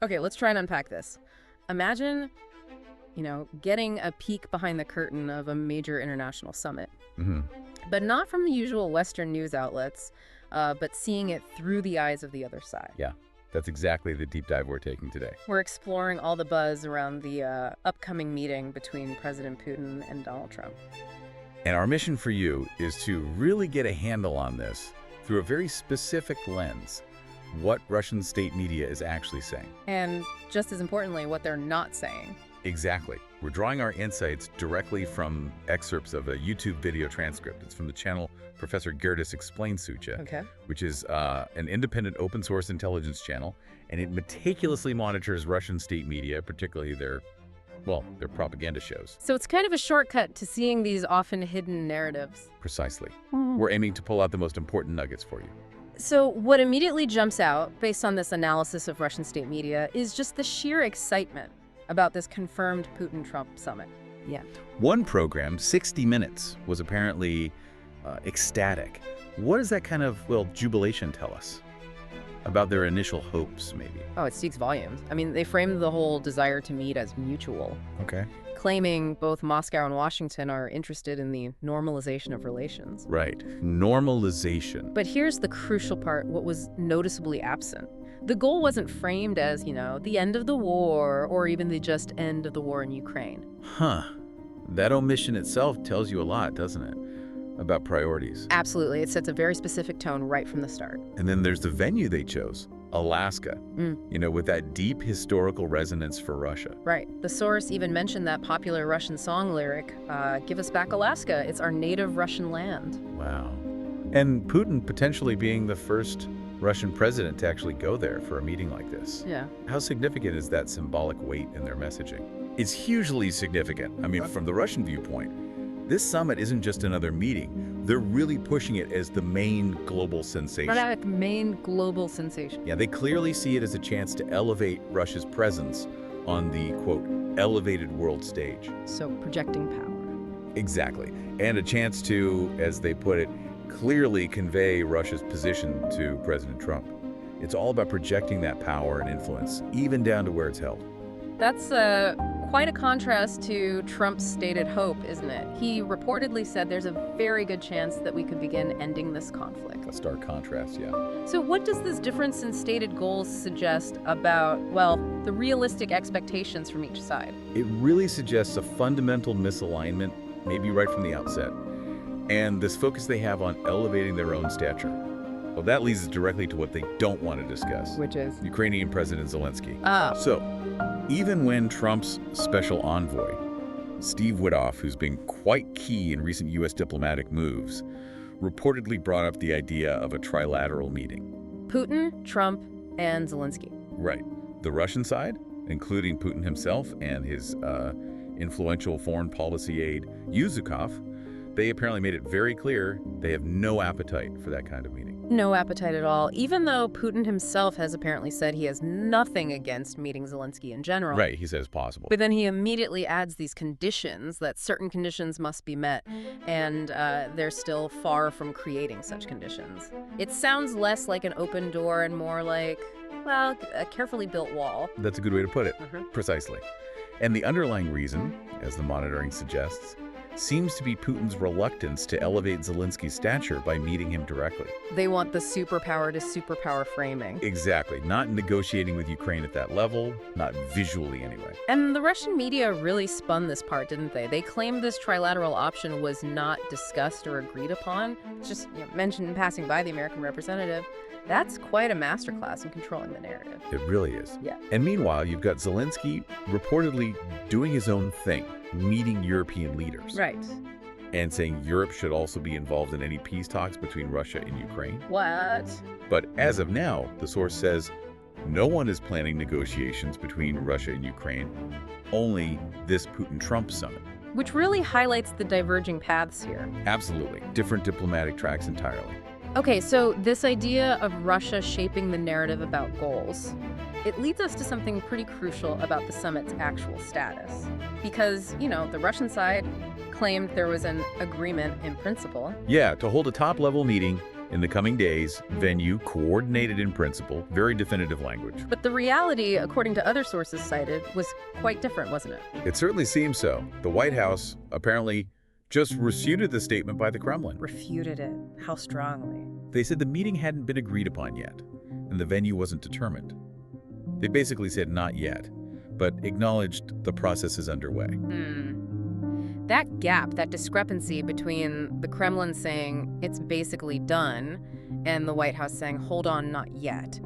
Okay, let's try and unpack this. Imagine, getting a peek behind the curtain of a major international summit, Hmm. but not from the usual Western news outlets, but seeing it through the eyes of the other side. Yeah, that's exactly the deep dive we're taking today. We're exploring all the buzz around the upcoming meeting between President Putin and Donald Trump. And our mission for you is to really get a handle on this through a very specific lens, what Russian state media is actually saying. And just as importantly, what they're not saying. Exactly. We're drawing our insights directly from excerpts of a YouTube video transcript. It's from the channel Professor Gerdes Explains Sucha, Okay. which is an independent open source intelligence channel, and it meticulously monitors Russian state media, particularly their propaganda shows. So it's kind of a shortcut to seeing these often hidden narratives. Precisely. We're aiming to pull out the most important nuggets for you. So what immediately jumps out, based on this analysis of Russian state media, is just the sheer excitement about this confirmed Putin-Trump summit. Yeah. One program, 60 Minutes, was apparently ecstatic. What does that kind of, jubilation tell us? About their initial hopes, maybe? Oh, it speaks volumes. I mean, they framed the whole desire to meet as mutual, Okay. claiming both Moscow and Washington are interested in the normalization of relations. Right. Normalization. But here's the crucial part, what was noticeably absent. The goal wasn't framed as, the end of the war or even the just end of the war in Ukraine. Huh. That omission itself tells you a lot, doesn't it? About priorities. Absolutely. It sets a very specific tone right from the start. And then there's the venue they chose, Alaska. With that deep historical resonance for Russia. Right. The source even mentioned that popular Russian song lyric, "Give us back Alaska. It's our native Russian land." Wow. And Putin potentially being the first Russian president to actually go there for a meeting like this. Yeah. How significant is that symbolic weight in their messaging? It's hugely significant. I mean, from the Russian viewpoint, this summit isn't just another meeting. They're really pushing it as the main global sensation. That main global sensation. Yeah, they clearly see it as a chance to elevate Russia's presence on the, quote, elevated world stage. So projecting power. Exactly. And a chance to, as they put it, clearly convey Russia's position to President Trump. It's all about projecting that power and influence, even down to where it's held. That's quite a contrast to Trump's stated hope, isn't it? He reportedly said there's a very good chance that we could begin ending this conflict. A stark contrast, yeah. So what does this difference in stated goals suggest about, the realistic expectations from each side? It really suggests a fundamental misalignment, maybe right from the outset, and this focus they have on elevating their own stature. Well, that leads us directly to what they don't want to discuss. Which is? Ukrainian President Zelensky. Ah. So, even when Trump's special envoy, Steve Witkoff, who's been quite key in recent U.S. diplomatic moves, reportedly brought up the idea of a trilateral meeting. Putin, Trump, and Zelensky. Right. The Russian side, including Putin himself and his influential foreign policy aide, Yuzukov, they apparently made it very clear they have no appetite for that kind of meeting. No appetite at all, even though Putin himself has apparently said he has nothing against meeting Zelensky in general. Right, he says possible. But then he immediately adds these conditions, that certain conditions must be met, and they're still far from creating such conditions. It sounds less like an open door and more like, a carefully built wall. That's a good way to put it. Precisely. And the underlying reason, as the monitoring suggests, seems to be Putin's reluctance to elevate Zelensky's stature by meeting him directly. They want the superpower to superpower framing. Exactly. Not negotiating with Ukraine at that level, not visually anyway. And the Russian media really spun this part, didn't they? They claimed this trilateral option was not discussed or agreed upon. It's just mentioned in passing by the American representative. That's quite a masterclass in controlling the narrative. It really is. Yeah. And meanwhile, you've got Zelensky reportedly doing his own thing, meeting European leaders. Right. And saying Europe should also be involved in any peace talks between Russia and Ukraine. What? But as of now, the source says no one is planning negotiations between Russia and Ukraine, only this Putin-Trump summit. Which really highlights the diverging paths here. Absolutely. Different diplomatic tracks entirely. Okay, so this idea of Russia shaping the narrative about goals, it leads us to something pretty crucial about the summit's actual status. Because, the Russian side claimed there was an agreement in principle. Yeah, to hold a top-level meeting In the coming days, venue coordinated in principle, very definitive language. But the reality, according to other sources cited, was quite different, wasn't it? It certainly seems so. The White House apparently just refuted the statement by the Kremlin. Refuted it. How strongly? They said the meeting hadn't been agreed upon yet, and the venue wasn't determined. They basically said not yet, but acknowledged the process is underway. That gap, that discrepancy between the Kremlin saying it's basically done and the White House saying, hold on, not yet.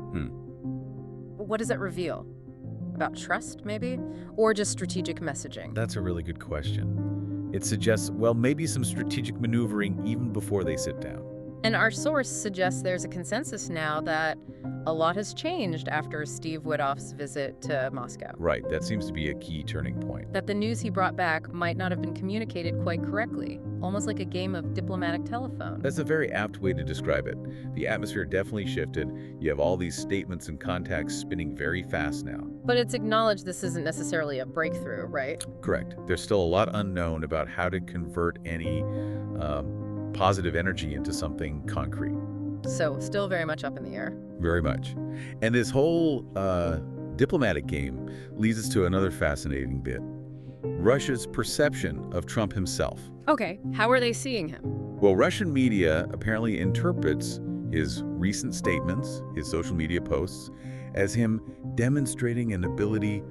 What does that reveal? About trust, maybe? Or just strategic messaging? That's a really good question. It suggests, well, maybe some strategic maneuvering even before they sit down. And our source suggests there's a consensus now that a lot has changed after Steve Witkoff's visit to Moscow. Right, that seems to be a key turning point. That the news he brought back might not have been communicated quite correctly, almost like a game of diplomatic telephone. That's a very apt way to describe it. The atmosphere definitely shifted. You have all these statements and contacts spinning very fast now. But it's acknowledged this isn't necessarily a breakthrough, right? Correct. There's still a lot unknown about how to convert any positive energy into something concrete. So, still very much up in the air. Very much. And this whole diplomatic game leads us to another fascinating bit. Russia's perception of Trump himself. Okay, how are they seeing him? Well, Russian media apparently interprets his recent statements, his social media posts, as him demonstrating an ability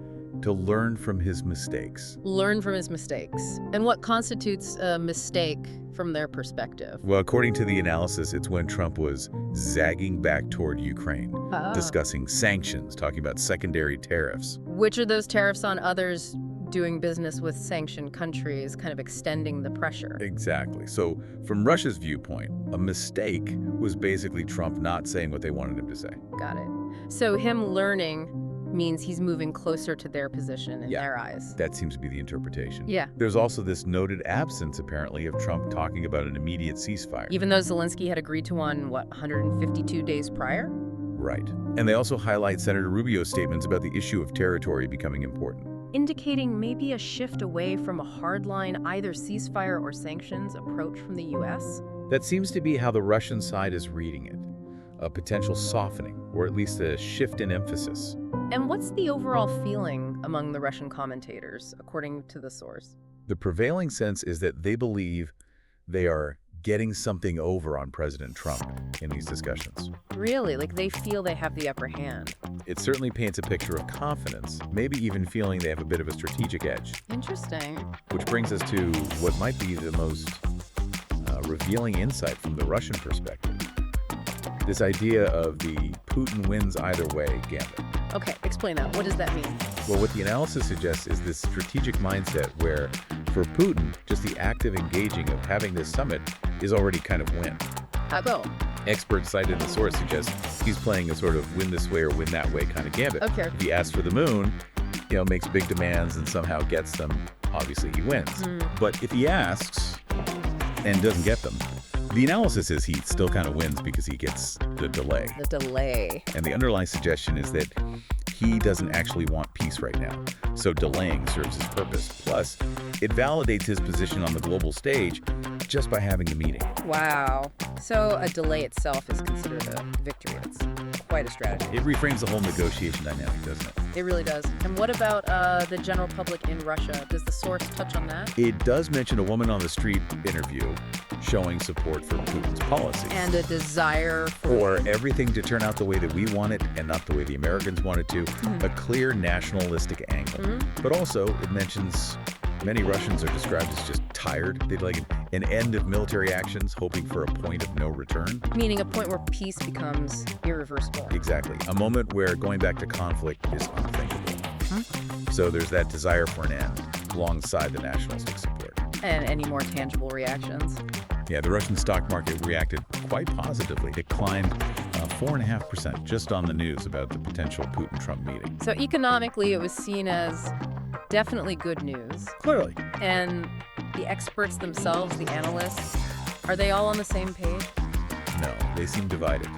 to learn from his mistakes. Learn from his mistakes. And what constitutes a mistake from their perspective? Well, according to the analysis, it's when Trump was zagging back toward Ukraine, discussing sanctions, talking about secondary tariffs. Which are those tariffs on others doing business with sanctioned countries, kind of extending the pressure? Exactly. So from Russia's viewpoint, a mistake was basically Trump not saying what they wanted him to say. Got it. So him learning means he's moving closer to their position in their eyes. That seems to be the interpretation. Yeah. There's also this noted absence, apparently, of Trump talking about an immediate ceasefire. Even though Zelensky had agreed to one, 152 days prior? Right. And they also highlight Senator Rubio's statements about the issue of territory becoming important. Indicating maybe a shift away from a hardline either ceasefire or sanctions approach from the U.S.? That seems to be how the Russian side is reading it. A potential softening, or at least a shift in emphasis. And what's the overall feeling among the Russian commentators, according to the source? The prevailing sense is that they believe they are getting something over on President Trump in these discussions. Really? Like they feel they have the upper hand? It certainly paints a picture of confidence, maybe even feeling they have a bit of a strategic edge. Interesting. Which brings us to what might be the most revealing insight from the Russian perspective. This idea of the Putin wins either way gambit. Okay, explain that. What does that mean? Well, what the analysis suggests is this strategic mindset where, for Putin, just the active engaging of having this summit is already kind of win. How go? Experts cited in the source suggest he's playing a sort of win this way or win that way kind of gambit. Okay. If he asks for the moon, makes big demands and somehow gets them, obviously he wins. But if he asks and doesn't get them, the analysis is he still kind of wins because he gets the delay. The delay. And the underlying suggestion is that he doesn't actually want peace right now. So delaying serves his purpose. Plus, it validates his position on the global stage just by having the meeting. Wow. So a delay itself is considered a victory. It's quite a strategy. It reframes the whole negotiation dynamic, doesn't it? It really does. And what about the general public in Russia? Does the source touch on that? It does mention a woman on the street interview showing support for Putin's policy. And a desire for everything to turn out the way that we want it and not the way the Americans want it to. A clear nationalistic angle. But also, it mentions many Russians are described as just tired. They'd like an end of military actions, hoping for a point of no return. Meaning a point where peace becomes irreversible. Exactly. A moment where going back to conflict is unthinkable. So there's that desire for an end alongside the nationalistic support. And any more tangible reactions? Yeah, the Russian stock market reacted quite positively. It climbed 4.5% just on the news about the potential Putin-Trump meeting. So economically, it was seen as definitely good news. Clearly. And the experts themselves, the analysts, are they all on the same page? No, they seem divided.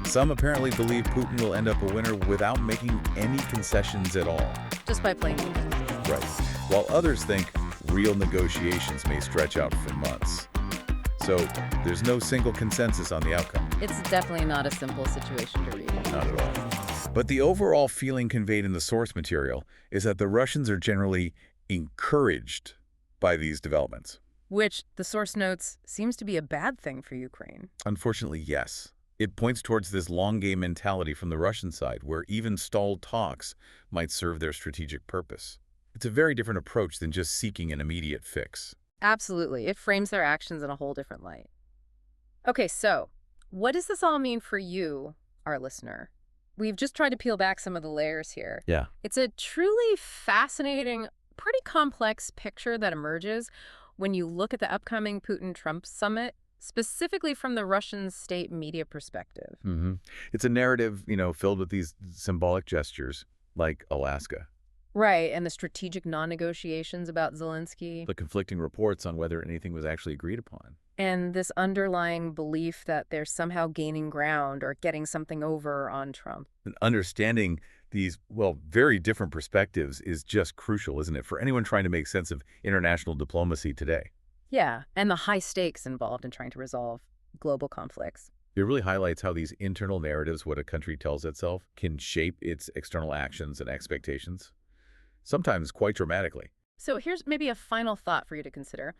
Some apparently believe Putin will end up a winner without making any concessions at all. Just by playing defense. Right. While others think real negotiations may stretch out for months. So there's no single consensus on the outcome. It's definitely not a simple situation to read. Not at all. But the overall feeling conveyed in the source material is that the Russians are generally encouraged by these developments. Which, the source notes, seems to be a bad thing for Ukraine. Unfortunately, yes. It points towards this long game mentality from the Russian side, where even stalled talks might serve their strategic purpose. It's a very different approach than just seeking an immediate fix. Absolutely. It frames their actions in a whole different light. Okay, so what does this all mean for you, our listener? We've just tried to peel back some of the layers here. Yeah. It's a truly fascinating, pretty complex picture that emerges when you look at the upcoming Putin-Trump summit, specifically from the Russian state media perspective. It's a narrative, filled with these symbolic gestures, like Alaska. Right, and the strategic non-negotiations about Zelensky. The conflicting reports on whether anything was actually agreed upon. And this underlying belief that they're somehow gaining ground or getting something over on Trump. And understanding these, very different perspectives is just crucial, isn't it, for anyone trying to make sense of international diplomacy today. Yeah, and the high stakes involved in trying to resolve global conflicts. It really highlights how these internal narratives, what a country tells itself, can shape its external actions and expectations, sometimes quite dramatically. So here's maybe a final thought for you to consider.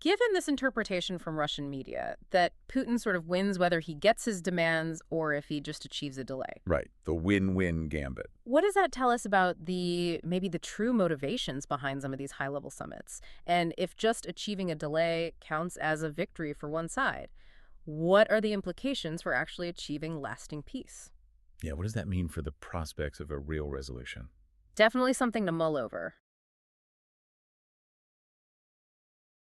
Given this interpretation from Russian media that Putin sort of wins whether he gets his demands or if he just achieves a delay. Right, the win-win gambit. What does that tell us about maybe the true motivations behind some of these high-level summits? And if just achieving a delay counts as a victory for one side, what are the implications for actually achieving lasting peace? Yeah, what does that mean for the prospects of a real resolution? Definitely something to mull over.